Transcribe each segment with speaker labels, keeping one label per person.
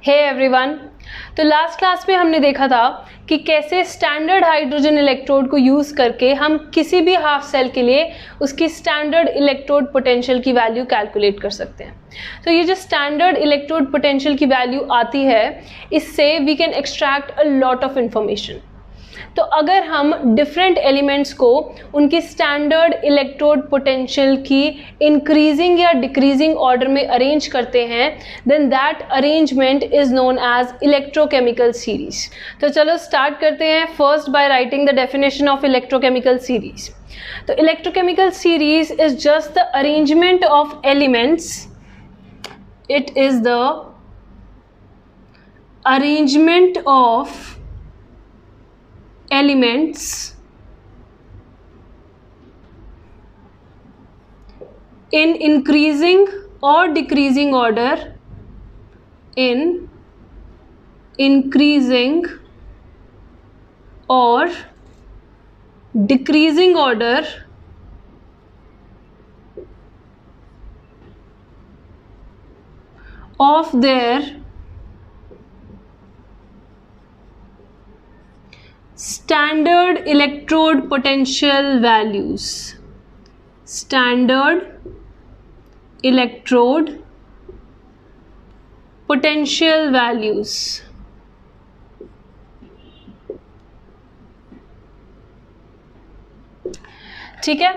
Speaker 1: हे everyone, तो last class में हमने देखा था कि कैसे स्टैंडर्ड हाइड्रोजन इलेक्ट्रोड को यूज़ करके हम किसी भी हाफ सेल के लिए उसकी स्टैंडर्ड इलेक्ट्रोड पोटेंशियल की वैल्यू कैलकुलेट कर सकते हैं। तो ये जो स्टैंडर्ड इलेक्ट्रोड पोटेंशियल की वैल्यू आती है, इससे we can extract a lot of information. तो अगर हम डिफरेंट एलिमेंट्स को उनकी स्टैंडर्ड इलेक्ट्रोड पोटेंशियल की इंक्रीजिंग या डिक्रीजिंग ऑर्डर में अरेंज करते हैं, then that arrangement is known as electrochemical series. तो चलो स्टार्ट करते हैं first by writing the definition of electrochemical series. तो electrochemical series is just the arrangement of elements, it is the arrangement of elements in increasing or decreasing order, in increasing or decreasing order of their standard electrode potential values, standard electrode potential values। ठीक है,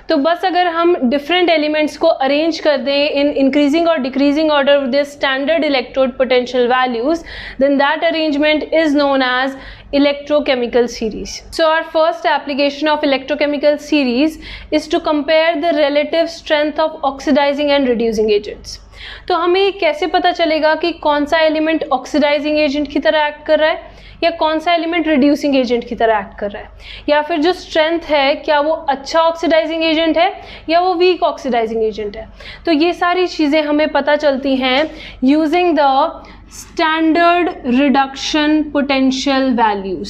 Speaker 1: तो बस अगर हम different elements को arrange कर दें in increasing और decreasing order of this standard electrode potential values, then that arrangement is known as electrochemical series. So our first application of electrochemical series is to compare the relative strength of oxidizing and reducing agents. तो हमें कैसे पता चलेगा कि कौन सा element oxidising agent की तरह एक्ट कर रहा है या कौन सा एलिमेंट रिड्यूसिंग एजेंट की तरह एक्ट कर रहा है, या फिर जो स्ट्रेंथ है क्या वो अच्छा ऑक्सीडाइजिंग एजेंट है या वो वीक ऑक्सीडाइजिंग एजेंट है। तो ये सारी चीज़ें हमें पता चलती हैं using the standard reduction potential values.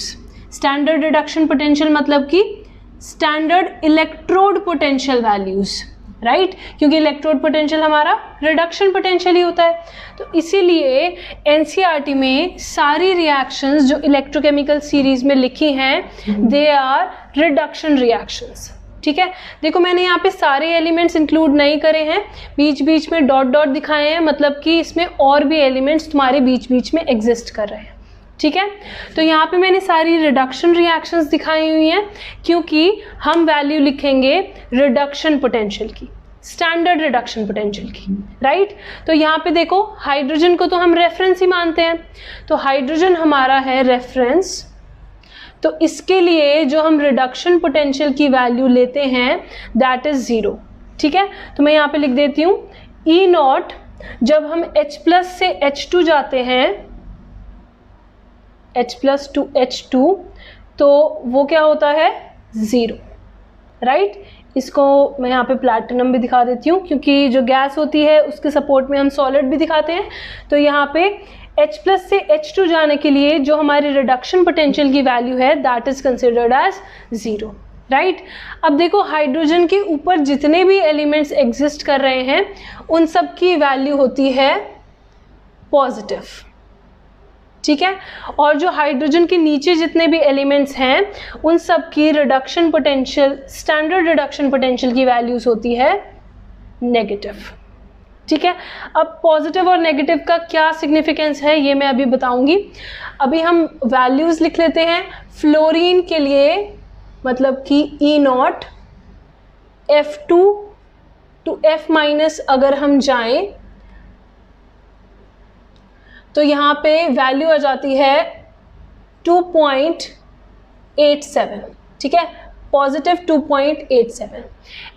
Speaker 1: Standard reduction potential मतलब कि standard electrode potential values, right, क्योंकि इलेक्ट्रोड पोटेंशियल हमारा रिडक्शन पोटेंशियल ही होता है। तो इसीलिए एनसीईआरटी में सारी रिएक्शंस जो इलेक्ट्रोकेमिकल सीरीज में लिखी हैं दे आर रिडक्शन रिएक्शंस। ठीक है, देखो मैंने यहाँ पे सारे एलिमेंट्स इंक्लूड नहीं करे हैं, बीच बीच में डॉट डॉट दिखाए हैं, मतलब कि इसमें और भी एलिमेंट्स तुम्हारे बीच बीच में एग्जिस्ट कर रहे हैं। ठीक है, तो यहाँ पे मैंने सारी रिडक्शन रिएक्शंस दिखाई हुई हैं क्योंकि हम वैल्यू लिखेंगे रिडक्शन पोटेंशियल की, स्टैंडर्ड रिडक्शन पोटेंशियल की, राइट। तो यहाँ पे देखो हाइड्रोजन को तो हम रेफरेंस ही मानते हैं, तो हाइड्रोजन हमारा है रेफरेंस। तो इसके लिए जो हम रिडक्शन पोटेंशियल की वैल्यू लेते हैं दैट इज 0। ठीक है, तो मैं यहाँ पे लिख देती हूँ ई नॉट, जब हम H+ से H2 जाते हैं, H+ to H2, तो वो क्या होता है 0, राइट। इसको मैं यहाँ पे प्लैटिनम भी दिखा देती हूँ क्योंकि जो गैस होती है उसके सपोर्ट में हम सॉलिड भी दिखाते हैं। तो यहाँ पे H+ से H2 जाने के लिए जो हमारी रिडक्शन पोटेंशियल की वैल्यू है that is considered as 0, right. अब देखो हाइड्रोजन के ऊपर जितने भी एलिमेंट्स एग्जिस्ट कर रहे हैं उन सब की वैल्यू होती है पॉजिटिव। ठीक है, और जो हाइड्रोजन के नीचे जितने भी एलिमेंट्स हैं उन सब की reduction potential, standard reduction potential की वैल्यूज होती है नेगेटिव। ठीक है, अब पॉजिटिव और नेगेटिव का क्या सिग्निफिकेंस है ये मैं अभी बताऊंगी। अभी हम वैल्यूज लिख लेते हैं। फ्लोरीन के लिए मतलब कि ई नॉट F2 to F- अगर हम जाएं तो यहाँ पे वैल्यू आ जाती है 2.87। ठीक है, पॉजिटिव 2.87।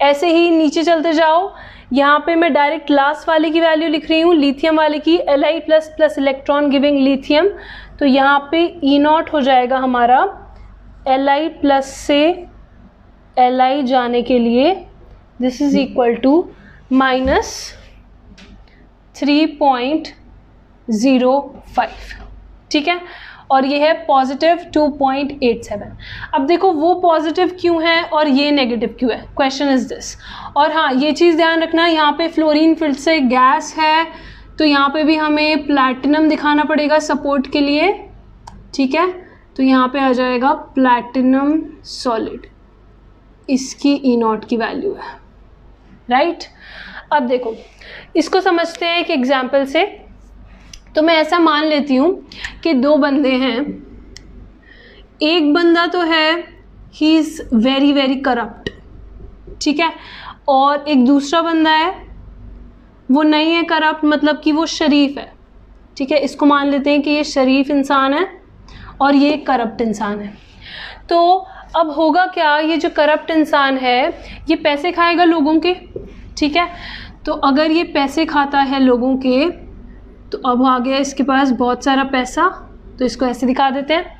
Speaker 1: ऐसे ही नीचे चलते जाओ, यहाँ पे मैं डायरेक्ट लास्ट वाले की वैल्यू लिख रही हूँ, लिथियम वाले की, Li++ इलेक्ट्रॉन गिविंग लिथियम। तो यहाँ पे ई नॉट हो जाएगा हमारा Li+ से Li जाने के लिए दिस इज इक्वल टू -3.05। ठीक है, और ये है पॉजिटिव 2.87। अब देखो वो पॉजिटिव क्यों है और ये नेगेटिव क्यों है, क्वेश्चन इज दिस। और हाँ, ये चीज़ ध्यान रखना, यहाँ पे फ्लोरीन फिर से गैस है, तो यहाँ पे भी हमें प्लैटिनम दिखाना पड़ेगा सपोर्ट के लिए, ठीक है। तो यहाँ पे आ जाएगा प्लैटिनम सॉलिड, इसकी E0 की वैल्यू है, राइट। अब देखो इसको समझते हैं एक एग्जाम्पल से। तो मैं ऐसा मान लेती हूँ कि दो बंदे हैं, एक बंदा तो है he is very very corrupt, ठीक है, और एक दूसरा बंदा है वो नहीं है करप्ट, मतलब कि वो शरीफ है, ठीक है। इसको मान लेते हैं कि ये शरीफ इंसान है और ये करप्ट इंसान है। तो अब होगा क्या, ये जो करप्ट इंसान है ये पैसे खाएगा लोगों के, ठीक है। तो अगर ये पैसे खाता है लोगों के, तो अब आ गया इसके पास बहुत सारा पैसा, तो इसको ऐसे दिखा देते हैं।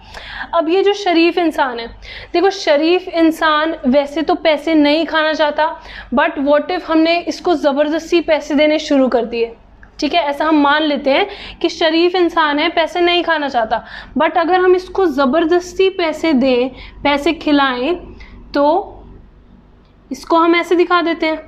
Speaker 1: अब ये जो शरीफ इंसान है, देखो शरीफ इंसान वैसे तो पैसे नहीं खाना चाहता, बट व्हाट इफ हमने इसको ज़बरदस्ती पैसे देने शुरू कर दिए, ठीक है। ऐसा हम मान लेते हैं कि शरीफ इंसान है, पैसे नहीं खाना चाहता, बट अगर हम इसको ज़बरदस्ती पैसे दें, पैसे खिलाएं, तो इसको हम ऐसे दिखा देते हैं,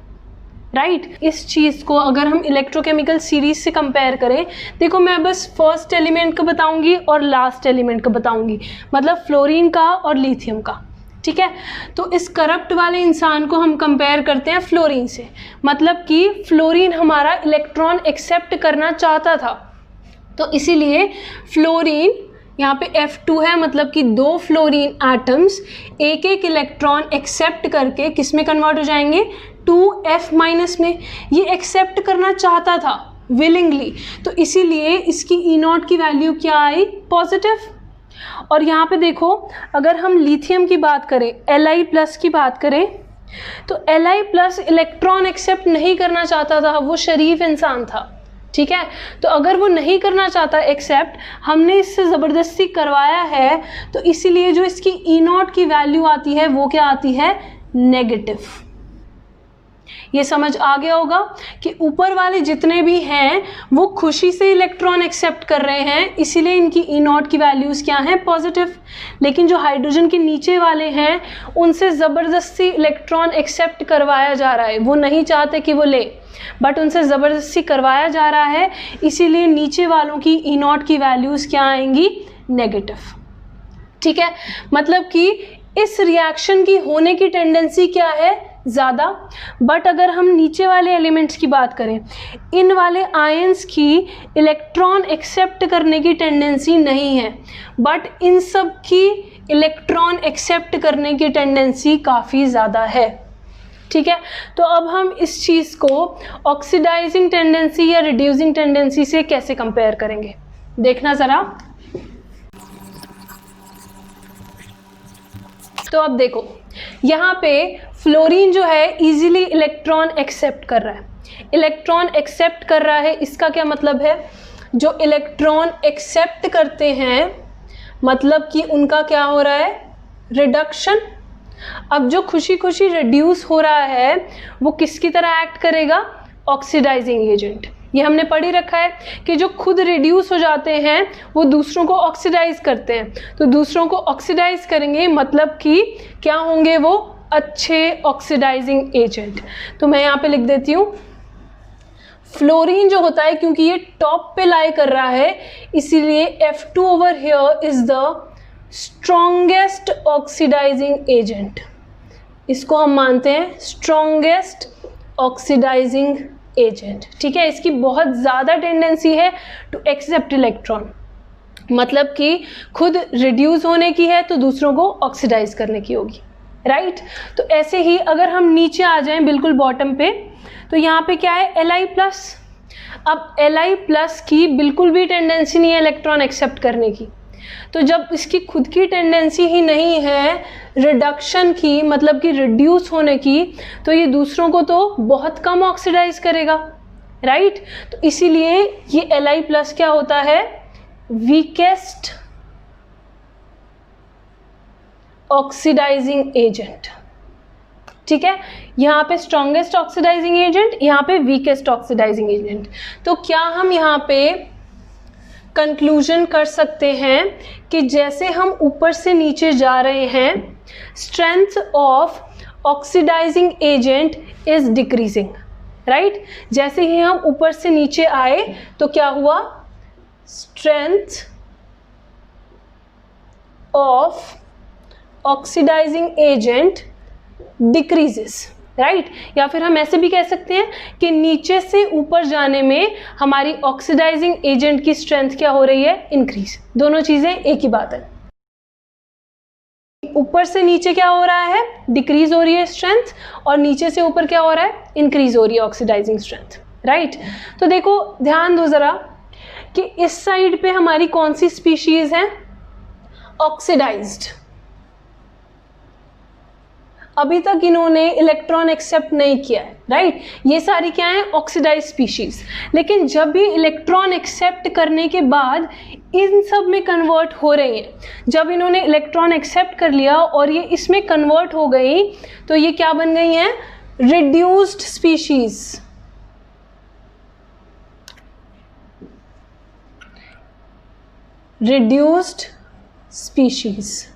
Speaker 1: राइट। इस चीज़ को अगर हम इलेक्ट्रोकेमिकल सीरीज से कंपेयर करें, देखो मैं बस फर्स्ट एलिमेंट का बताऊंगी और लास्ट एलिमेंट का बताऊंगी, मतलब फ्लोरीन का और लिथियम का, ठीक है। तो इस करप्ट वाले इंसान को हम कंपेयर करते हैं फ्लोरीन से, मतलब कि फ्लोरीन हमारा इलेक्ट्रॉन एक्सेप्ट करना चाहता था, तो इसीलिए फ्लोरीन यहाँ पे F2 है, मतलब कि दो फ्लोरीन एटम्स एक एक इलेक्ट्रॉन एक्सेप्ट करके किस में कन्वर्ट हो जाएंगे, 2F माइनस में। ये एक्सेप्ट करना चाहता था विलिंगली, तो इसीलिए इसकी E0 की वैल्यू क्या आई, पॉजिटिव। और यहाँ पे देखो अगर हम लिथियम की बात करें, Li+ की बात करें, तो Li+ इलेक्ट्रॉन एक्सेप्ट नहीं करना चाहता था, वो शरीफ इंसान था, ठीक है। तो अगर वो नहीं करना चाहता एक्सेप्ट, हमने इससे ज़बरदस्ती करवाया है, तो इसीलिए जो इसकी E0 की वैल्यू आती है वो क्या आती है, नेगेटिव। ये समझ आ गया होगा कि ऊपर वाले जितने भी हैं वो खुशी से इलेक्ट्रॉन एक्सेप्ट कर रहे हैं, इसीलिए इनकी E0 की वैल्यूज़ क्या हैं, पॉजिटिव। लेकिन जो हाइड्रोजन के नीचे वाले हैं उनसे ज़बरदस्ती इलेक्ट्रॉन एक्सेप्ट करवाया जा रहा है, वो नहीं चाहते कि वो ले, बट उनसे ज़बरदस्ती करवाया जा रहा है, इसीलिए नीचे वालों की E0 की वैल्यूज़ क्या आएंगी, नेगेटिव, ठीक है। मतलब कि इस रिएक्शन की होने की टेंडेंसी क्या है, ज़्यादा। बट अगर हम नीचे वाले एलिमेंट्स की बात करें, इन वाले आयंस की इलेक्ट्रॉन एक्सेप्ट करने की टेंडेंसी नहीं है, बट इन सब की इलेक्ट्रॉन एक्सेप्ट करने की टेंडेंसी काफ़ी ज़्यादा है, ठीक है। तो अब हम इस चीज़ को ऑक्सीडाइजिंग टेंडेंसी या रिड्यूसिंग टेंडेंसी से कैसे कंपेयर करेंगे, देखना ज़रा। तो अब देखो यहाँ पे फ्लोरीन जो है इजीली इलेक्ट्रॉन एक्सेप्ट कर रहा है, इलेक्ट्रॉन एक्सेप्ट कर रहा है, इसका क्या मतलब है, जो इलेक्ट्रॉन एक्सेप्ट करते हैं मतलब कि उनका क्या हो रहा है, रिडक्शन। अब जो खुशी खुशी रिड्यूस हो रहा है वो किसकी तरह एक्ट करेगा, ऑक्सीडाइजिंग एजेंट। ये हमने पढ़ ही रखा है कि जो खुद रिड्यूस हो जाते हैं वो दूसरों को ऑक्सीडाइज करते हैं, तो दूसरों को ऑक्सीडाइज करेंगे मतलब कि क्या होंगे, वो अच्छे ऑक्सीडाइजिंग एजेंट। तो मैं यहाँ पे लिख देती हूँ, फ्लोरीन जो होता है क्योंकि ये टॉप पे लाई कर रहा है, इसीलिए F2 over here is the strongest oxidizing agent. इसको हम मानते हैं स्ट्रॉन्गेस्ट ऑक्सीडाइजिंग एजेंट, ठीक है। इसकी बहुत ज़्यादा टेंडेंसी है टू एक्सेप्ट इलेक्ट्रॉन, मतलब कि खुद रिड्यूस होने की है तो दूसरों को ऑक्सीडाइज करने की होगी, राइट। तो ऐसे ही अगर हम नीचे आ जाएं बिल्कुल बॉटम पे, तो यहाँ पे क्या है, Li+। अब Li+ की बिल्कुल भी टेंडेंसी नहीं है इलेक्ट्रॉन एक्सेप्ट करने की, तो जब इसकी खुद की टेंडेंसी ही नहीं है रिडक्शन की, मतलब कि रिड्यूस होने की, तो ये दूसरों को तो बहुत कम ऑक्सीडाइज करेगा, राइट। तो इसीलिए ये Li+ क्या होता है, वीकेस्ट ऑक्सीडाइजिंग एजेंट, ठीक है। यहाँ पे स्ट्रॉन्गेस्ट ऑक्सीडाइजिंग एजेंट, यहाँ पे वीकेस्ट ऑक्सीडाइजिंग एजेंट। तो क्या हम यहाँ पे कंक्लूजन कर सकते हैं कि जैसे हम ऊपर से नीचे जा रहे हैं, strength of oxidizing agent is decreasing, right. जैसे ही हम ऊपर से नीचे आए तो क्या हुआ, strength of oxidizing agent decreases, right. या फिर हम ऐसे भी कह सकते हैं कि नीचे से ऊपर जाने में हमारी ऑक्सीडाइजिंग एजेंट की स्ट्रेंथ क्या हो रही है, इंक्रीज। दोनों चीजें एक ही बात है। ऊपर से नीचे क्या हो रहा है, डिक्रीज हो रही है स्ट्रेंथ, और नीचे से ऊपर क्या हो रहा है, इंक्रीज हो रही है ऑक्सीडाइजिंग स्ट्रेंथ, राइट। तो देखो ध्यान दो जरा कि इस साइड पे हमारी कौन सी स्पीशीज है, ऑक्सीडाइज्ड। अभी तक इन्होंने इलेक्ट्रॉन एक्सेप्ट नहीं किया है, राइट। ये सारी क्या है, ऑक्सीडाइज स्पीशीज। लेकिन जब भी इलेक्ट्रॉन एक्सेप्ट करने के बाद इन सब में कन्वर्ट हो रही हैं, जब इन्होंने इलेक्ट्रॉन एक्सेप्ट कर लिया और ये इसमें कन्वर्ट हो गई तो ये क्या बन गई हैं, रिड्यूस्ड स्पीशीज। रिड्यूस्ड स्पीशीज,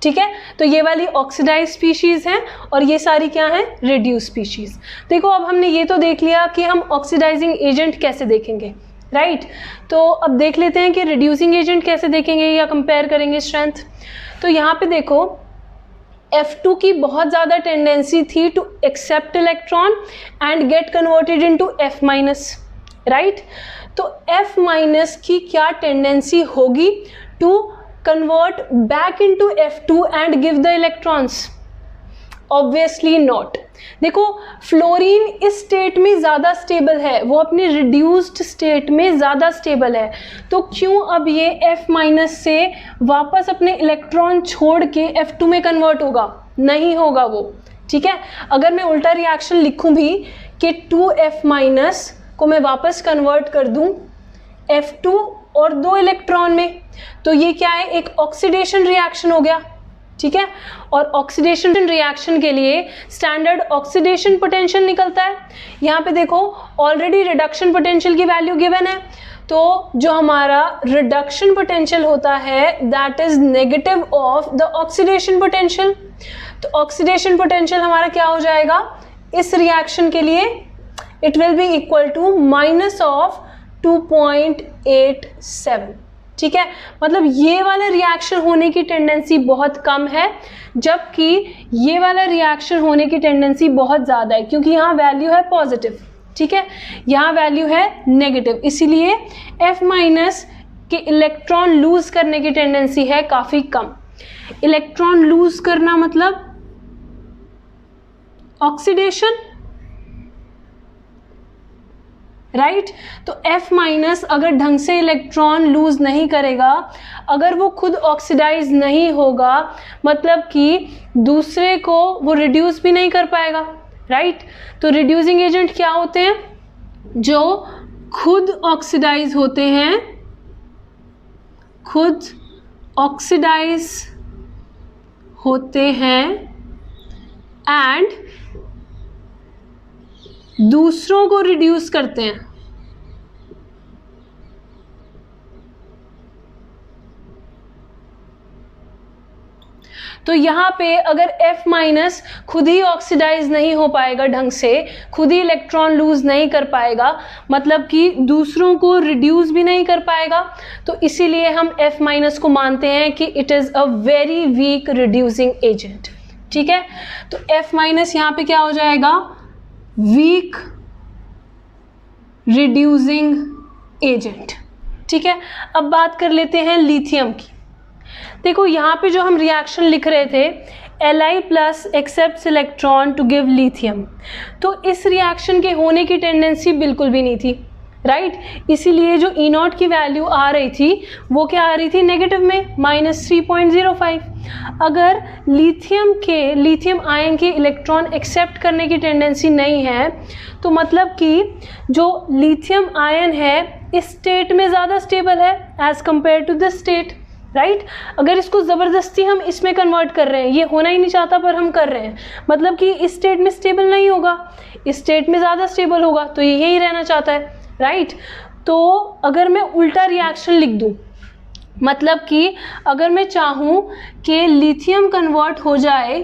Speaker 1: ठीक है। तो ये वाली ऑक्सीडाइज स्पीशीज हैं और ये सारी क्या हैं, रिड्यूस स्पीशीज। देखो अब हमने ये तो देख लिया कि हम ऑक्सीडाइजिंग एजेंट कैसे देखेंगे, राइट। तो अब देख लेते हैं कि रिड्यूसिंग एजेंट कैसे देखेंगे या कंपेयर करेंगे स्ट्रेंथ। तो यहाँ पे देखो F2 की बहुत ज़्यादा टेंडेंसी थी to accept electron and get converted into F-, right. तो F- की क्या टेंडेंसी होगी, to convert back into F2 and give the electrons? Obviously not। देखो फ्लोरीन इस स्टेट में ज़्यादा स्टेबल है, वो अपनी रिड्यूस्ड स्टेट में ज़्यादा स्टेबल है, तो क्यों अब ये F- से वापस अपने इलेक्ट्रॉन छोड़ के F2 में कन्वर्ट होगा, नहीं होगा वो, ठीक है। अगर मैं उल्टा रिएक्शन लिखूं भी कि 2F- को मैं वापस कन्वर्ट कर दूं F2 और 2 इलेक्ट्रॉन में, तो ये क्या है, एक ऑक्सीडेशन रिएक्शन हो गया, ठीक है। और ऑक्सीडेशन रिएक्शन के लिए स्टैंडर्ड ऑक्सीडेशन पोटेंशियल निकलता है। यहाँ पे देखो ऑलरेडी रिडक्शन पोटेंशियल की वैल्यू गिवन है, तो जो हमारा रिडक्शन पोटेंशियल होता है that is negative of the oxidation potential. तो ऑक्सीडेशन पोटेंशियल हमारा क्या हो जाएगा इस रिएक्शन के लिए, it will be equal to minus of 2.87, ठीक है। मतलब ये वाला रिएक्शन होने की टेंडेंसी बहुत कम है, जबकि ये वाला रिएक्शन होने की टेंडेंसी बहुत ज़्यादा है, क्योंकि यहाँ वैल्यू है पॉजिटिव, ठीक है, यहाँ वैल्यू है नेगेटिव, इसीलिए F- के इलेक्ट्रॉन लूज करने की टेंडेंसी है काफ़ी कम। इलेक्ट्रॉन लूज करना मतलब ऑक्सीडेशन, राइट। तो F- अगर ढंग से इलेक्ट्रॉन लूज नहीं करेगा, अगर वो खुद ऑक्सीडाइज नहीं होगा, मतलब कि दूसरे को वो रिड्यूस भी नहीं कर पाएगा, राइट। तो रिड्यूसिंग एजेंट क्या होते हैं, जो खुद ऑक्सीडाइज होते हैं, खुद ऑक्सीडाइज होते हैं एंड दूसरों को रिड्यूस करते हैं। तो यहाँ पे अगर F- खुद ही ऑक्सीडाइज नहीं हो पाएगा ढंग से, खुद ही इलेक्ट्रॉन लूज नहीं कर पाएगा, मतलब कि दूसरों को रिड्यूस भी नहीं कर पाएगा, तो इसीलिए हम F- को मानते हैं कि it is a very weak reducing agent, ठीक है। तो F- यहाँ पे क्या हो जाएगा, वीक रिड्यूसिंग एजेंट, ठीक है। अब बात कर लेते हैं लिथियम की। देखो यहाँ पे जो हम रिएक्शन लिख रहे थे Li+ accepts electron to give lithium, तो इस रिएक्शन के होने की टेंडेंसी बिल्कुल भी नहीं थी, राइट। इसीलिए जो E0 की वैल्यू आ रही थी वो क्या आ रही थी, नेगेटिव में -3.05। अगर लिथियम आयन के इलेक्ट्रॉन एक्सेप्ट करने की टेंडेंसी नहीं है, तो मतलब कि जो लिथियम आयन है इस स्टेट में ज़्यादा स्टेबल है as compare to this state, right. अगर इसको ज़बरदस्ती हम इसमें कन्वर्ट कर रहे हैं, ये होना ही नहीं चाहता पर हम कर रहे हैं, मतलब कि इस स्टेट में स्टेबल नहीं होगा, इस स्टेट में ज़्यादा स्टेबल होगा, तो ये यही रहना चाहता है, राइट। तो अगर मैं उल्टा रिएक्शन लिख दूं, मतलब कि अगर मैं चाहूँ कि लिथियम कन्वर्ट हो जाए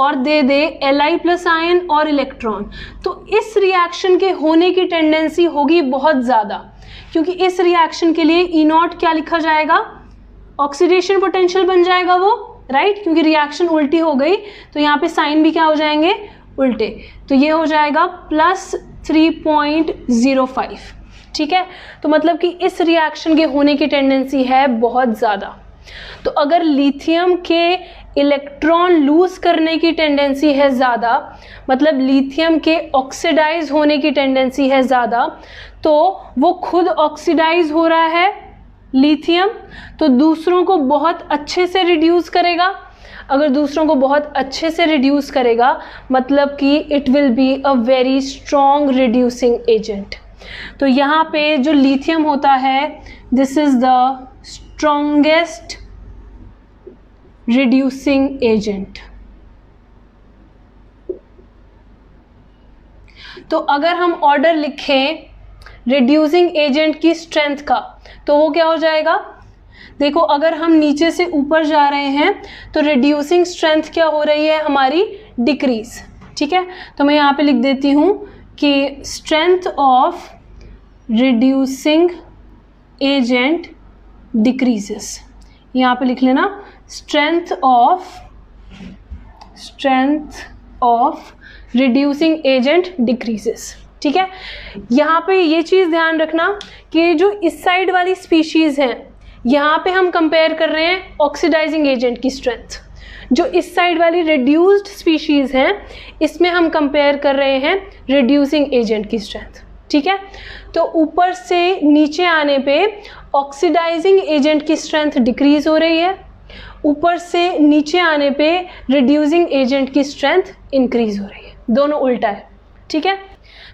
Speaker 1: और दे दे Li प्लस आयन और इलेक्ट्रॉन, तो इस रिएक्शन के होने की टेंडेंसी होगी बहुत ज़्यादा, क्योंकि इस रिएक्शन के लिए E नॉट क्या लिखा जाएगा, ऑक्सीडेशन पोटेंशियल बन जाएगा वो, राइट, क्योंकि रिएक्शन उल्टी हो गई तो यहाँ पे साइन भी क्या हो जाएंगे, उल्टे, तो ये हो जाएगा प्लस 3.05, ठीक है। तो मतलब कि इस रिएक्शन के होने की टेंडेंसी है बहुत ज़्यादा। तो अगर लिथियम के इलेक्ट्रॉन लूज करने की टेंडेंसी है ज़्यादा, मतलब लिथियम के ऑक्सीडाइज होने की टेंडेंसी है ज़्यादा, तो वो खुद ऑक्सीडाइज हो रहा है लिथियम, तो दूसरों को बहुत अच्छे से रिड्यूस करेगा। अगर दूसरों को बहुत अच्छे से रिड्यूस करेगा मतलब कि it will be a very strong reducing agent. तो यहाँ पे जो लिथियम होता है, this is the strongest reducing agent. तो अगर हम ऑर्डर लिखें रिड्यूसिंग एजेंट की स्ट्रेंथ का, तो वो क्या हो जाएगा, देखो अगर हम नीचे से ऊपर जा रहे हैं तो रिड्यूसिंग स्ट्रेंथ क्या हो रही है हमारी, डिक्रीज, ठीक है। तो मैं यहाँ पे लिख देती हूँ कि strength of reducing agent decreases, यहाँ पे लिख लेना strength of reducing agent decreases, ठीक है। यहाँ पे ये चीज़ ध्यान रखना कि जो इस साइड वाली स्पीशीज़ हैं, यहाँ पे हम कंपेयर कर रहे हैं ऑक्सीडाइजिंग एजेंट की स्ट्रेंथ, जो इस साइड वाली रिड्यूस्ड स्पीशीज़ हैं इसमें हम कंपेयर कर रहे हैं रिड्यूसिंग एजेंट की स्ट्रेंथ, ठीक है। तो ऊपर से नीचे आने पे ऑक्सीडाइजिंग एजेंट की स्ट्रेंथ डिक्रीज हो रही है, ऊपर से नीचे आने पे रिड्यूसिंग एजेंट की स्ट्रेंथ इंक्रीज हो रही है, दोनों उल्टा है, ठीक है।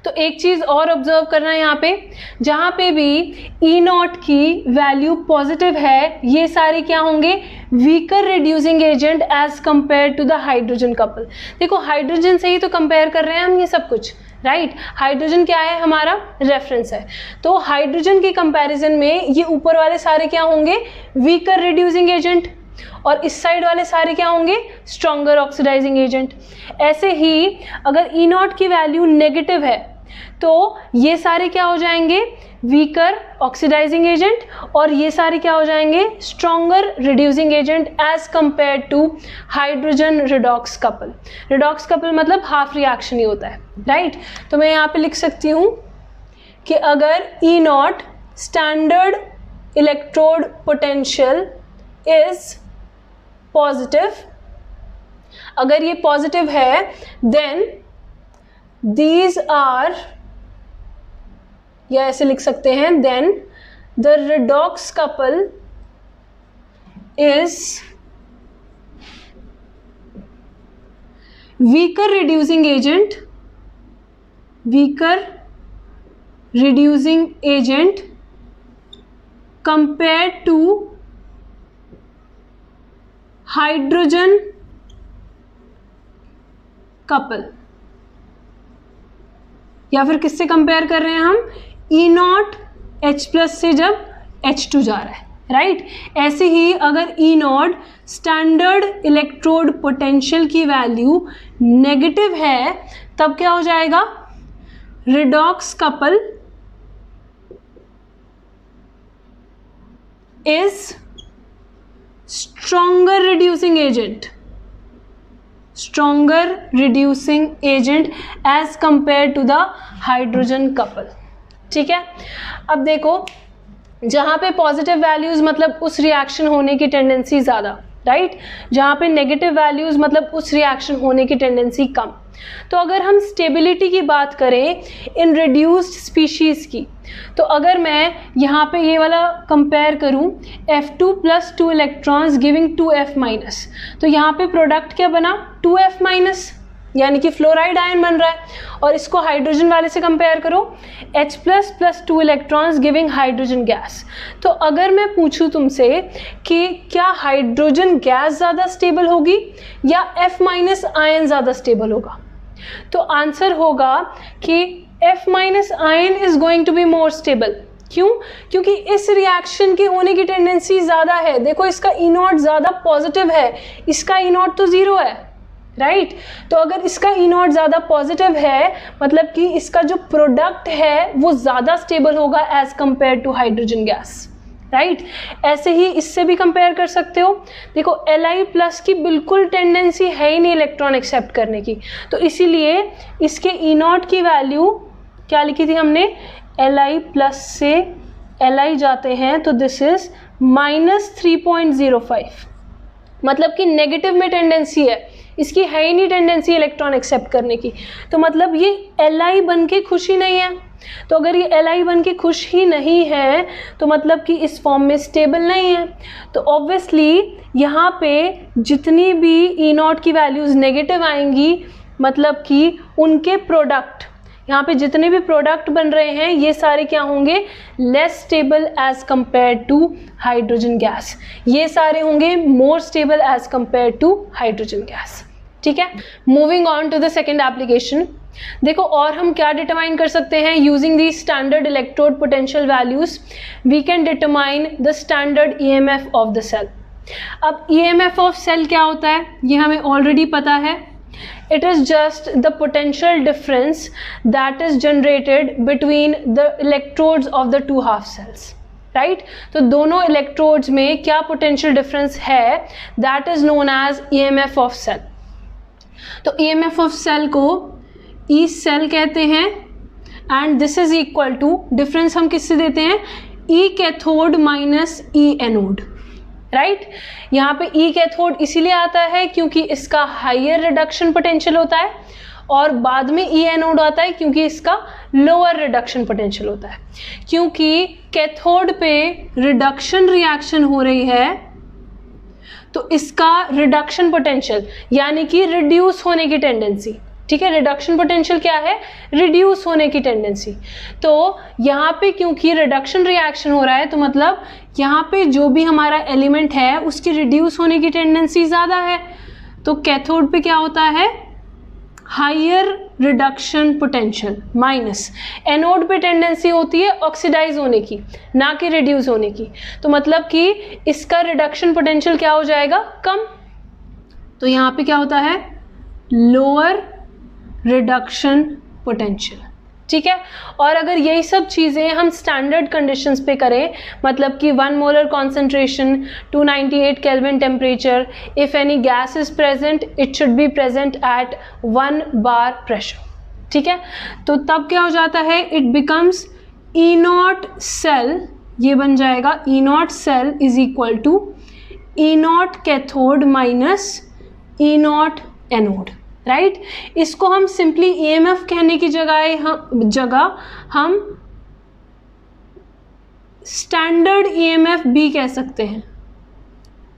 Speaker 1: तो एक चीज़ और ऑब्जर्व करना है यहाँ पे, जहाँ पे भी E नॉट की वैल्यू पॉजिटिव है, ये सारे क्या होंगे, weaker reducing agent as compare to the hydrogen couple. देखो हाइड्रोजन से ही तो कंपेयर कर रहे हैं हम ये सब कुछ, राइट, हाइड्रोजन क्या है, हमारा रेफरेंस है। तो हाइड्रोजन के कंपैरिजन में ये ऊपर वाले सारे क्या होंगे, वीकर रिड्यूसिंग एजेंट, और इस साइड वाले सारे क्या होंगे, स्ट्रॉन्गर ऑक्सीडाइजिंग एजेंट। ऐसे ही अगर E नॉट की वैल्यू नेगेटिव है तो ये सारे क्या हो जाएंगे, वीकर ऑक्सीडाइजिंग एजेंट, और ये सारे क्या हो जाएंगे, stronger reducing agent as compare to hydrogen redox couple. Redox couple मतलब हाफ रिएक्शन ही होता है, राइट। तो मैं यहाँ पे लिख सकती हूँ कि अगर E not standard electrode potential is positive, अगर ये पॉजिटिव है देन दीज आर, या ऐसे लिख सकते हैं, then the redox couple is weaker reducing agent compare to hydrogen couple. या फिर किससे कंपेयर कर रहे हैं हम, E नॉट H प्लस से जब H2 जा रहा है, राइट। ऐसे ही अगर E not standard electrode potential की वैल्यू नेगेटिव है तब क्या हो जाएगा, redox couple is stronger reducing agent as compare to the hydrogen couple, ठीक है। अब देखो जहाँ पे पॉजिटिव वैल्यूज मतलब उस रिएक्शन होने की टेंडेंसी ज़्यादा, राइट, जहाँ पे नेगेटिव वैल्यूज मतलब उस रिएक्शन होने की टेंडेंसी कम। तो अगर हम स्टेबिलिटी की बात करें इन रिड्यूस्ड स्पीशीज़ की, तो अगर मैं यहाँ पे ये वाला कंपेयर करूँ F2 plus 2 electrons giving 2F minus, तो यहाँ पे प्रोडक्ट क्या बना, 2F माइनस, यानी कि फ्लोराइड आयन बन रहा है। और इसको हाइड्रोजन वाले से कंपेयर करो, H plus plus 2 electrons giving hydrogen gas. तो अगर मैं पूछूं तुमसे कि क्या हाइड्रोजन गैस ज़्यादा स्टेबल होगी या F माइनस आयन ज़्यादा स्टेबल होगा, तो आंसर होगा कि F minus ion is going to be more stable. क्यों, क्योंकि इस रिएक्शन की होने की टेंडेंसी ज़्यादा है। देखो इसका E नॉट ज़्यादा पॉजिटिव है, इसका E नॉट तो ज़ीरो है, राइट तो अगर इसका ई नॉट ज़्यादा पॉजिटिव है मतलब कि इसका जो प्रोडक्ट है वो ज़्यादा स्टेबल होगा as compare to hydrogen gas, right ऐसे ही इससे भी कंपेयर कर सकते हो। देखो Li+ की बिल्कुल टेंडेंसी है ही नहीं इलेक्ट्रॉन एक्सेप्ट करने की, तो इसीलिए इसके ई नॉट की वैल्यू क्या लिखी थी हमने, Li+ से Li जाते हैं तो दिस इज -3.05, मतलब कि नेगेटिव में टेंडेंसी है, इसकी है ही नहीं टेंडेंसी इलेक्ट्रॉन एक्सेप्ट करने की, तो मतलब ये Li बन के खुश ही नहीं है। तो अगर ये Li बन के खुश ही नहीं है तो मतलब कि इस फॉर्म में स्टेबल नहीं है, तो ऑब्वियसली यहाँ पे जितनी भी ई नॉट की वैल्यूज़ नेगेटिव आएंगी मतलब कि उनके प्रोडक्ट, यहाँ पे जितने भी प्रोडक्ट बन रहे हैं ये सारे क्या होंगे, less stable as compare to hydrogen gas, ये सारे होंगे more stable as compare to hydrogen gas. ठीक है, moving on to the second application. देखो और हम क्या डिटरमाइन कर सकते हैं, using the standard electrode potential values we can determine the standard EMF of the cell. अब ईएमएफ ऑफ सेल क्या होता है ये हमें ऑलरेडी पता है, it is just the potential difference that is generated between the electrodes of the two half cells, right? तो दोनों electrodes में क्या potential difference है, that is known as EMF of cell। तो EMF of cell को E cell कहते हैं and this is equal to, difference हम किससे देते हैं, E cathode minus E anode, right यहाँ पे ई कैथोड इसीलिए आता है क्योंकि इसका हायर रिडक्शन पोटेंशियल होता है और बाद में ई एनोड आता है क्योंकि इसका लोअर रिडक्शन पोटेंशियल होता है। क्योंकि कैथोड पे रिडक्शन रिएक्शन हो रही है तो इसका रिडक्शन पोटेंशियल यानी कि रिड्यूस होने की टेंडेंसी, ठीक है, रिडक्शन पोटेंशियल क्या है, रिड्यूस होने की टेंडेंसी। तो यहाँ पे क्योंकि रिडक्शन रिएक्शन हो रहा है तो मतलब यहाँ पे जो भी हमारा एलिमेंट है उसकी रिड्यूस होने की टेंडेंसी ज़्यादा है, तो कैथोड पे क्या होता है, higher reduction potential minus, anode पे टेंडेंसी होती है ऑक्सीडाइज होने की ना कि रिड्यूस होने की, तो मतलब कि इसका रिडक्शन पोटेंशियल क्या हो जाएगा, कम। तो यहाँ पे क्या होता है, लोअर रिडक्शन पोटेंशियल। ठीक है, और अगर यही सब चीज़ें हम स्टैंडर्ड कंडीशंस पे करें मतलब कि 1 molar concentration 298 kelvin temperature, if any gas is present it should be present at 1 bar pressure. ठीक है, तो तब क्या हो जाता है, it becomes E naught cell, ये बन जाएगा E naught cell is equal to E naught cathode minus E naught anode, right इसको हम सिंपली ईएमएफ कहने की जगह हम स्टैंडर्ड ईएमएफ भी कह सकते हैं।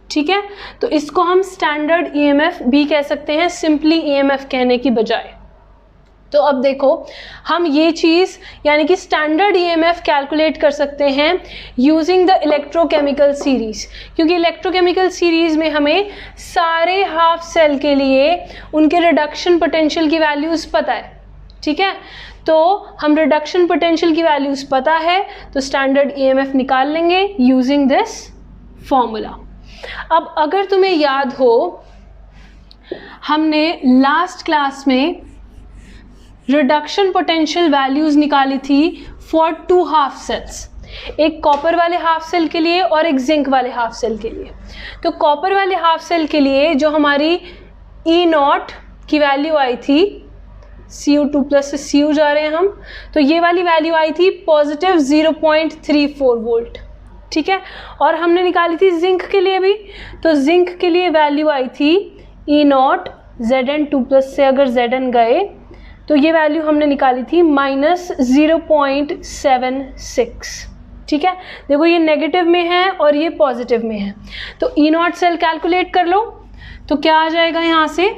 Speaker 1: ठीक है, तो इसको हम स्टैंडर्ड ईएमएफ भी कह सकते हैं सिंपली ईएमएफ कहने की बजाय। तो अब देखो हम ये चीज़ यानी कि स्टैंडर्ड ईएमएफ कैलकुलेट कर सकते हैं यूजिंग द इलेक्ट्रोकेमिकल सीरीज़, क्योंकि इलेक्ट्रोकेमिकल सीरीज़ में हमें सारे हाफ सेल के लिए उनके रिडक्शन पोटेंशियल की वैल्यूज़ पता है। ठीक है, तो हम रिडक्शन पोटेंशियल की वैल्यूज़ पता है तो स्टैंडर्ड ईएमएफ निकाल लेंगे यूजिंग दिस फॉर्मूला। अब अगर तुम्हें याद हो हमने लास्ट क्लास में रिडक्शन पोटेंशियल वैल्यूज़ निकाली थी फॉर 2 हाफ सेल्स, एक कॉपर वाले हाफ सेल के लिए और एक जिंक वाले हाफ सेल के लिए। तो कॉपर वाले हाफ सेल के लिए जो हमारी ई नॉट की वैल्यू आई थी, Cu2 से Cu जा रहे हैं हम, तो ये वाली वैल्यू आई थी पॉजिटिव 0.34 वोल्ट। ठीक है, और हमने निकाली थी जिंक के लिए भी, तो जिंक के लिए वैल्यू आई थी ई नॉट Zn2+ से अगर Zn गए तो ये वैल्यू हमने निकाली थी -0.76। ठीक है, देखो ये नेगेटिव में है और ये पॉजिटिव में है, तो ई नॉट सेल कैलकुलेट कर लो। तो क्या आ जाएगा यहाँ से,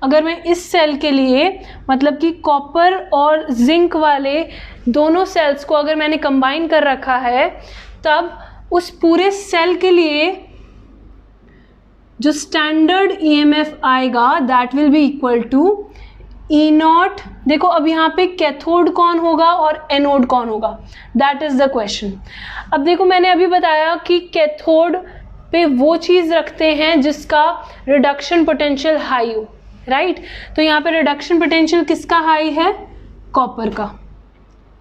Speaker 1: अगर मैं इस सेल के लिए मतलब कि कॉपर और जिंक वाले दोनों सेल्स को अगर मैंने कंबाइन कर रखा है तब उस पूरे सेल के लिए जो स्टैंडर्ड ईएमएफ आएगा that will be equal to E not. देखो अब यहाँ पे कैथोड कौन होगा और एनोड कौन होगा, दैट इज द क्वेश्चन। अब देखो मैंने अभी बताया कि कैथोड पे वो चीज़ रखते हैं जिसका रिडक्शन पोटेंशियल हाई हो, राइट। तो यहाँ पे रिडक्शन पोटेंशियल किसका हाई है? कॉपर का।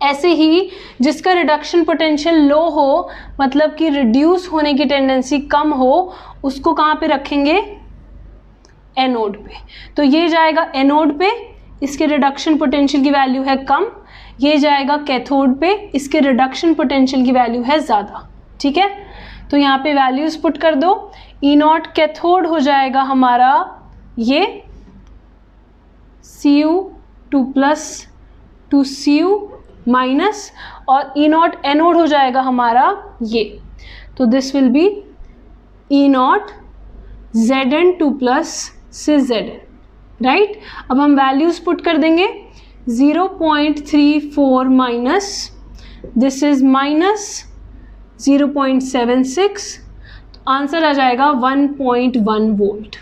Speaker 1: ऐसे ही जिसका रिडक्शन पोटेंशियल लो हो, मतलब कि रिड्यूस होने की टेंडेंसी कम हो, उसको कहाँ पे रखेंगे? एनोड पे। तो ये जाएगा एनोड पे, इसके रिडक्शन पोटेंशियल की वैल्यू है कम। ये जाएगा कैथोड पे, इसके रिडक्शन पोटेंशियल की वैल्यू है ज़्यादा। ठीक है, तो यहाँ पे वैल्यूज पुट कर दो। ई नॉट कैथोड हो जाएगा हमारा ये Cu2+ टू Cu माइनस, और ई नॉट एनोड हो जाएगा हमारा ये। तो this will be E not Zn2+ से Zn, राइट। अब हम वैल्यूज पुट कर देंगे। 0.34 minus, this is minus 0.76, answer आ जाएगा 1.1 वोल्ट।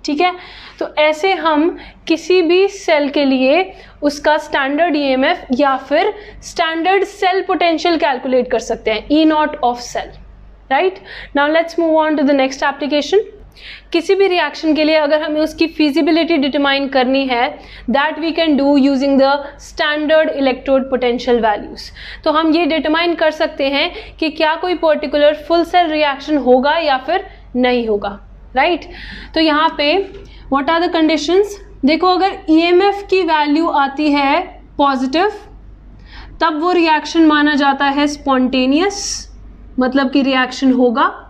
Speaker 1: ठीक है, तो ऐसे हम किसी भी सेल के लिए उसका स्टैंडर्ड ईएमएफ या फिर स्टैंडर्ड सेल पोटेंशियल कैलकुलेट कर सकते हैं, E naught of cell, right. Now let's move on to the next application. किसी भी रिएक्शन के लिए अगर हमें उसकी फिजिबिलिटी डिटरमाइन करनी है, that we can do using the standard electrode potential values. तो हम ये डिटरमाइन कर सकते हैं कि क्या कोई पर्टिकुलर फुल सेल रिएक्शन होगा या फिर नहीं होगा, राइट। तो यहाँ पे व्हाट आर द कंडीशंस? देखो, अगर ईएमएफ की वैल्यू आती है पॉजिटिव, तब वो रिएक्शन माना जाता है स्पॉन्टेनियस, मतलब कि रिएक्शन होगा।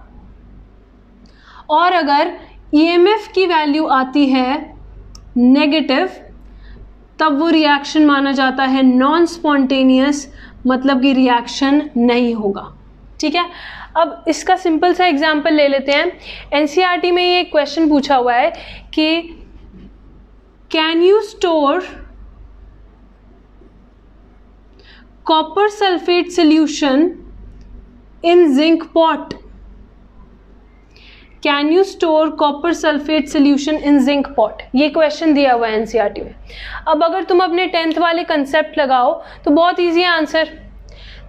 Speaker 1: और अगर ईएमएफ की वैल्यू आती है नेगेटिव, तब वो रिएक्शन माना जाता है नॉन स्पॉन्टेनियस, मतलब कि रिएक्शन नहीं होगा। ठीक है, अब इसका सिंपल सा एग्जांपल ले लेते हैं। एनसीईआरटी में ये क्वेश्चन पूछा हुआ है कि can you store copper sulphate solution in zinc pot? Can you store copper sulphate solution in zinc pot? ये क्वेश्चन दिया हुआ है एनसीईआरटी में। अब अगर तुम अपने 10th वाले कंसेप्ट लगाओ तो बहुत ईजी है आंसर।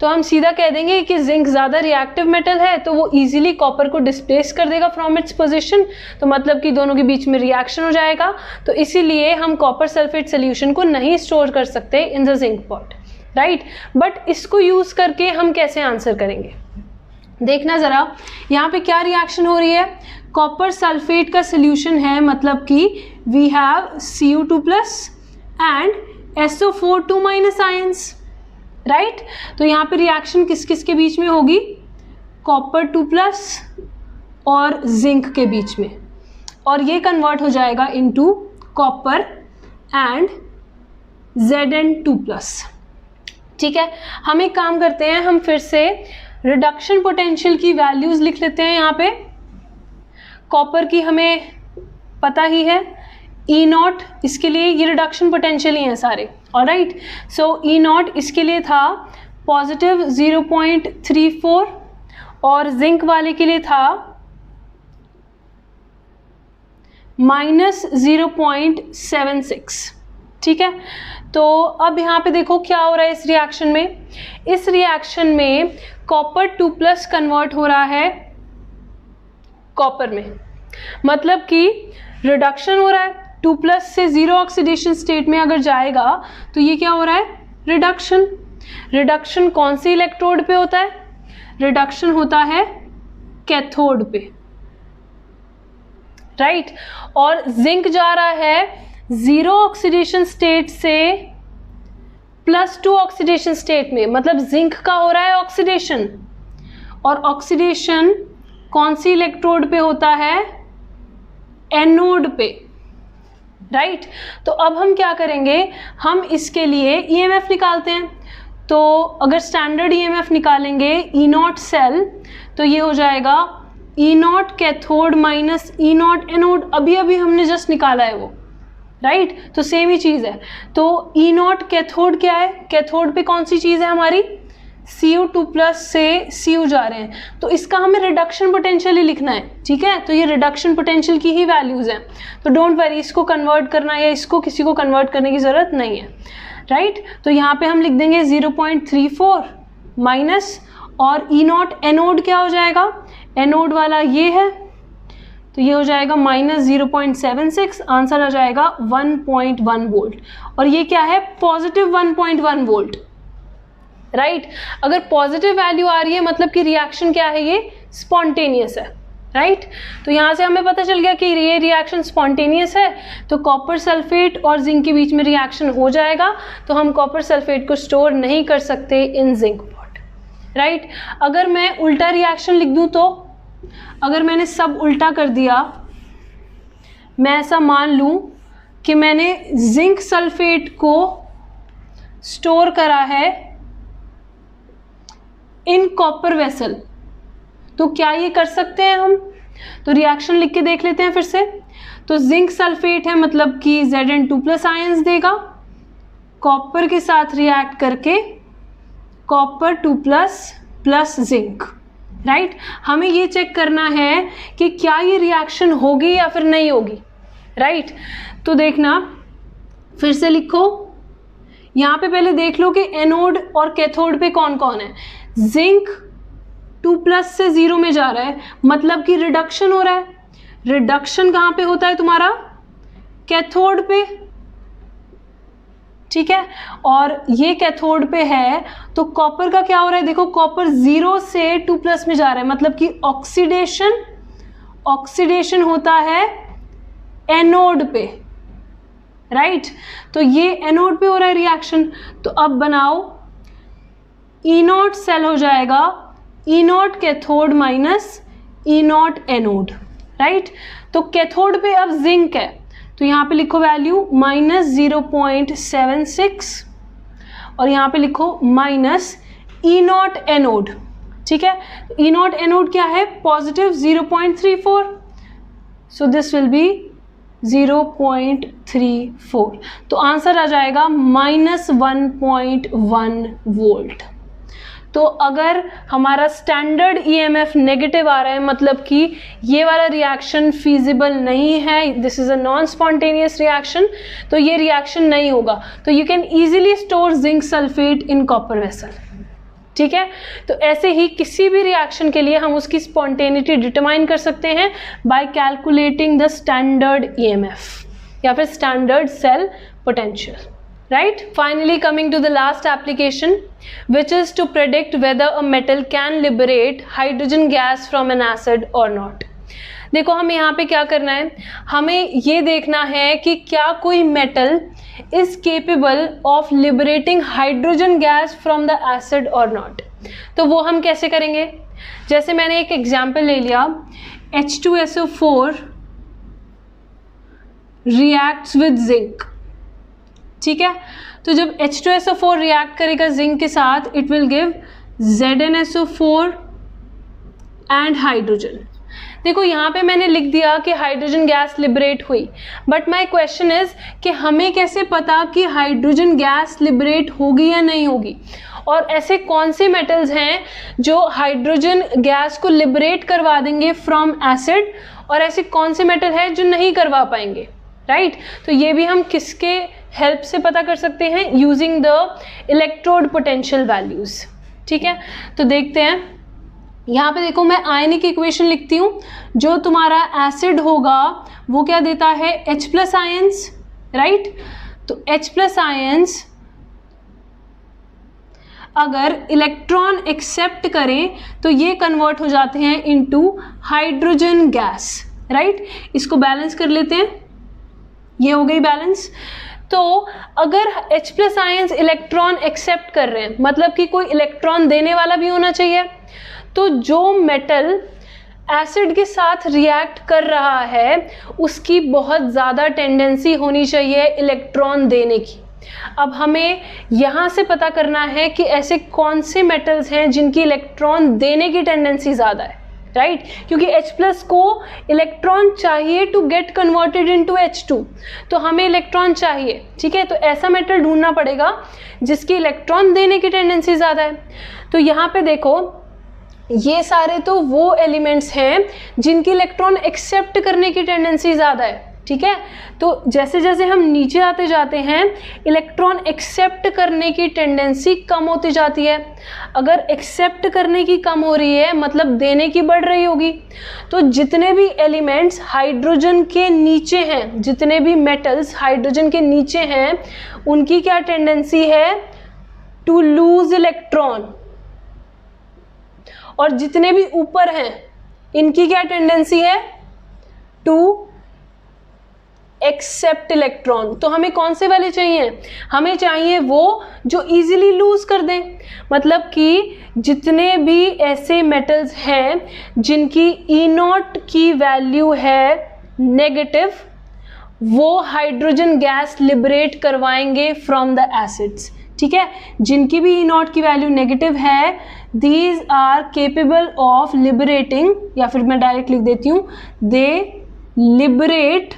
Speaker 1: तो हम सीधा कह देंगे कि जिंक ज़्यादा रिएक्टिव मेटल है, तो वो इजीली कॉपर को डिस्प्लेस कर देगा फ्रॉम इट्स पोजीशन, तो मतलब कि दोनों के बीच में रिएक्शन हो जाएगा। तो इसीलिए हम कॉपर सल्फेट सोल्यूशन को नहीं स्टोर कर सकते in the zinc pot, right. But इसको यूज़ करके हम कैसे आंसर करेंगे? देखना ज़रा, यहाँ पे क्या रिएक्शन हो रही है? कॉपर सल्फेट का सोल्यूशन है, मतलब कि we have Cu2+ and SO4 2- ions, right. तो यहाँ पे रिएक्शन किस किस के बीच में होगी? कॉपर 2+ और जिंक के बीच में, और ये कन्वर्ट हो जाएगा इनटू कॉपर एंड Zn2+। ठीक है, हम एक काम करते हैं, हम फिर से रिडक्शन पोटेंशियल की वैल्यूज लिख लेते हैं। यहाँ पे कॉपर की हमें पता ही है, ई नॉट, इसके लिए ये रिडक्शन पोटेंशियल ही हैं सारे, ऑलराइट। सो ई नॉट इसके लिए था पॉजिटिव 0.34 और जिंक वाले के लिए था -0.76। ठीक है, तो अब यहाँ पे देखो क्या हो रहा है इस रिएक्शन में। इस रिएक्शन में कॉपर 2+ कन्वर्ट हो रहा है कॉपर में, मतलब कि रिडक्शन हो रहा है। 2+ से 0 ऑक्सीडेशन स्टेट में अगर जाएगा तो ये क्या हो रहा है? रिडक्शन। रिडक्शन कौन सी इलेक्ट्रोड पे होता है? रिडक्शन होता है कैथोड पे, राइट। और जिंक जा रहा है 0 ऑक्सीडेशन स्टेट से +2 ऑक्सीडेशन स्टेट में, मतलब जिंक का हो रहा है ऑक्सीडेशन, और ऑक्सीडेशन कौन सी इलेक्ट्रोड पे होता है? एनोड पे, राइट। तो अब हम क्या करेंगे, हम इसके लिए ईएमएफ निकालते हैं। तो अगर स्टैंडर्ड ईएमएफ निकालेंगे ई नॉट सेल, तो ये हो जाएगा E naught cathode minus E naught anode. अभी अभी हमने जस्ट निकाला है वो, राइट। तो सेम ही चीज़ है। तो ई नॉट कैथोड क्या है? कैथोड पे कौन सी चीज़ है हमारी? Cu2+ से Cu जा रहे हैं, तो इसका हमें रिडक्शन पोटेंशियल ही लिखना है, ठीक है। तो ये रिडक्शन पोटेंशियल की ही वैल्यूज़ हैं, तो डोंट वरी, इसको कन्वर्ट करना या इसको किसी को कन्वर्ट करने की ज़रूरत नहीं है, राइट। तो यहाँ पे हम लिख देंगे 0.34 माइनस, और ई नॉट एनोड क्या हो जाएगा? एनोड वाला ये है तो ये हो जाएगा -0.76, आंसर आ जाएगा 1.1 वोल्ट। और ये क्या है? Positive 1.1 volt, right. अगर पॉजिटिव वैल्यू आ रही है मतलब कि रिएक्शन क्या है? ये स्पॉन्टेनियस है, राइट। तो यहाँ से हमें पता चल गया कि ये रिएक्शन स्पॉन्टेनियस है, तो कॉपर सल्फेट और जिंक के बीच में रिएक्शन हो जाएगा, तो हम कॉपर सल्फेट को स्टोर नहीं कर सकते इन जिंक पॉट, राइट। अगर मैं उल्टा रिएक्शन लिख दूँ तो, अगर मैंने सब उल्टा कर दिया, मैं ऐसा मान लूँ कि मैंने जिंक सल्फेट को स्टोर करा है इन कॉपर वेसल, तो क्या ये कर सकते हैं हम? तो रिएक्शन लिख के देख लेते हैं फिर से। तो जिंक सल्फेट है मतलब कि Zn2+ आयंस देगा, कॉपर के साथ रिएक्ट करके कॉपर 2+ प्लस जिंक, राइट। हमें ये चेक करना है कि क्या ये रिएक्शन होगी या फिर नहीं होगी, राइट। तो देखना, फिर से लिखो, यहाँ पे पहले देख लो कि एनोड और कैथोड पे कौन कौन है। जिंक 2+ से 0 में जा रहा है, मतलब कि रिडक्शन हो रहा है। रिडक्शन कहाँ पे होता है तुम्हारा? कैथोड पे, ठीक है। और ये कैथोड पे है, तो कॉपर का क्या हो रहा है? देखो, कॉपर 0 से 2+ में जा रहा है, मतलब कि ऑक्सीडेशन होता है एनोड पे, राइट। तो ये एनोड पे हो रहा है रिएक्शन। तो अब बनाओ, E0 सेल हो जाएगा E0 cathode minus E0 anode, right. तो कैथोड पे अब जिंक है, तो यहाँ पे लिखो वैल्यू -0.76 और यहाँ पे लिखो -E0 एनोड, ठीक है। E0 एनोड क्या है? Positive 0.34, so this will B 0.34। तो आंसर आ जाएगा -1.1 वोल्ट। तो अगर हमारा स्टैंडर्ड ईएमएफ नेगेटिव आ रहा है, मतलब कि ये वाला रिएक्शन फीजिबल नहीं है, this is a non spontaneous reaction, तो ये रिएक्शन नहीं होगा। तो you can easily store zinc sulphate in copper vessel, ठीक है। तो ऐसे ही किसी भी रिएक्शन के लिए हम उसकी स्पॉन्टेनिटी डिटरमाइन कर सकते हैं by calculating the standard EMF या फिर standard cell potential, right? Finally, coming to the last application, which is to predict whether a metal can liberate hydrogen gas from an acid or not. देखो, हम यहाँ पे क्या करना है, हमें ये देखना है कि क्या कोई metal is capable of liberating hydrogen gas from the acid or not. तो वो हम कैसे करेंगे? जैसे मैंने एक एग्जाम्पल ले लिया, H2SO4 reacts with zinc, ठीक है। तो जब H2SO4 रिएक्ट करेगा जिंक के साथ, it will give ZnSO4 and hydrogen. देखो, यहाँ पे मैंने लिख दिया कि हाइड्रोजन गैस लिबरेट हुई, बट माय क्वेश्चन इज कि हमें कैसे पता कि हाइड्रोजन गैस लिबरेट होगी या नहीं होगी, और ऐसे कौन से मेटल्स हैं जो हाइड्रोजन गैस को लिबरेट करवा देंगे फ्रॉम एसिड, और ऐसे कौन से मेटल हैं जो नहीं करवा पाएंगे, राइट। तो ये भी हम किसके हेल्प से पता कर सकते हैं? Using the electrode potential values, ठीक है। तो देखते हैं, यहाँ पे देखो, मैं आयनिक इक्वेशन लिखती हूँ। जो तुम्हारा एसिड होगा वो क्या देता है? H+ ions, right. तो H+ आयंस अगर इलेक्ट्रॉन एक्सेप्ट करें तो ये कन्वर्ट हो जाते हैं इनटू हाइड्रोजन गैस, राइट। इसको बैलेंस कर लेते हैं, ये हो गई बैलेंस। तो अगर H+ आयंस इलेक्ट्रॉन एक्सेप्ट कर रहे हैं, मतलब कि कोई इलेक्ट्रॉन देने वाला भी होना चाहिए, तो जो मेटल एसिड के साथ रिएक्ट कर रहा है उसकी बहुत ज़्यादा टेंडेंसी होनी चाहिए इलेक्ट्रॉन देने की। अब हमें यहाँ से पता करना है कि ऐसे कौन से मेटल्स हैं जिनकी इलेक्ट्रॉन देने की टेंडेंसी ज़्यादा है, राइट। क्योंकि H+ को इलेक्ट्रॉन चाहिए to get converted into H2, तो हमें इलेक्ट्रॉन चाहिए, ठीक है। तो ऐसा मेटल ढूंढना पड़ेगा जिसकी इलेक्ट्रॉन देने की टेंडेंसी ज़्यादा है। तो यहाँ पे देखो, ये सारे तो वो एलिमेंट्स हैं जिनकी इलेक्ट्रॉन एक्सेप्ट करने की टेंडेंसी ज़्यादा है, ठीक है। तो जैसे जैसे हम नीचे आते जाते हैं इलेक्ट्रॉन एक्सेप्ट करने की टेंडेंसी कम होती जाती है। अगर एक्सेप्ट करने की कम हो रही है मतलब देने की बढ़ रही होगी। तो जितने भी एलिमेंट्स हाइड्रोजन के नीचे हैं, जितने भी मेटल्स हाइड्रोजन के नीचे हैं, उनकी क्या टेंडेंसी है, टू लूज इलेक्ट्रॉन। और जितने भी ऊपर हैं इनकी क्या टेंडेंसी है, टू एक्सेप्ट इलेक्ट्रॉन। तो हमें कौन से वाले चाहिए, हमें चाहिए वो जो इजीली लूज कर दें। मतलब कि जितने भी ऐसे मेटल्स हैं जिनकी E0 की वैल्यू है नेगेटिव, वो हाइड्रोजन गैस लिबरेट करवाएंगे फ्रॉम द एसिड्स। ठीक है, जिनकी भी E0 की वैल्यू नेगेटिव है, these are capable of liberating, या फिर मैं डायरेक्ट लिख देती हूँ, they liberate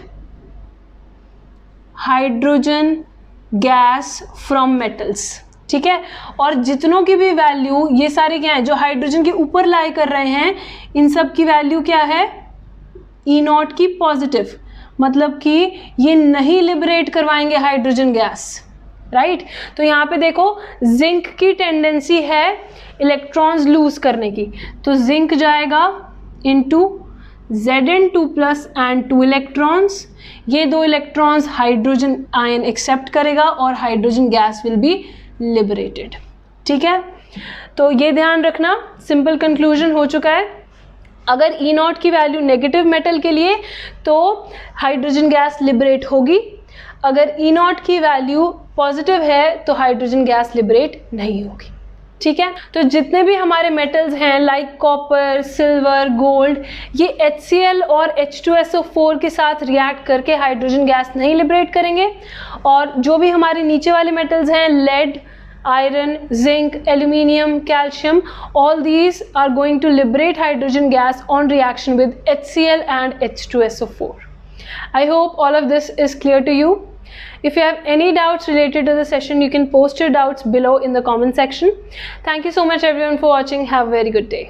Speaker 1: hydrogen gas from metals. ठीक है, और जितनों की भी वैल्यू, ये सारे क्या है जो हाइड्रोजन के ऊपर लाई कर रहे हैं, इन सब की वैल्यू क्या है, E0 की पॉजिटिव। मतलब कि ये नहीं लिबरेट करवाएंगे हाइड्रोजन गैस, राइट। तो यहाँ पे देखो जिंक की टेंडेंसी है इलेक्ट्रॉन्स लूज करने की, तो जिंक जाएगा इनटू Zn2+ एंड 2 इलेक्ट्रॉन्स। ये 2 इलेक्ट्रॉन्स हाइड्रोजन आयन एक्सेप्ट करेगा और hydrogen gas will be liberated. ठीक है, तो ये ध्यान रखना, सिंपल कंक्लूजन हो चुका है। अगर E0 की वैल्यू नेगेटिव मेटल के लिए तो हाइड्रोजन गैस लिबरेट होगी, अगर E0 की वैल्यू पॉजिटिव है तो हाइड्रोजन गैस लिबरेट नहीं होगी। ठीक है, तो जितने भी हमारे मेटल्स हैं लाइक कॉपर, सिल्वर, गोल्ड, ये HCl और H2SO4 के साथ रिएक्ट करके हाइड्रोजन गैस नहीं लिबरेट करेंगे। और जो भी हमारे नीचे वाले मेटल्स हैं, lead, iron, zinc, aluminium, calcium, all these are going to liberate hydrogen gas on reaction with HCl and H2SO4. I hope all of this is clear to you. If you have any doubts related to the session, you can post your doubts below in the comment section. Thank you so much everyone for watching. Have a very good day.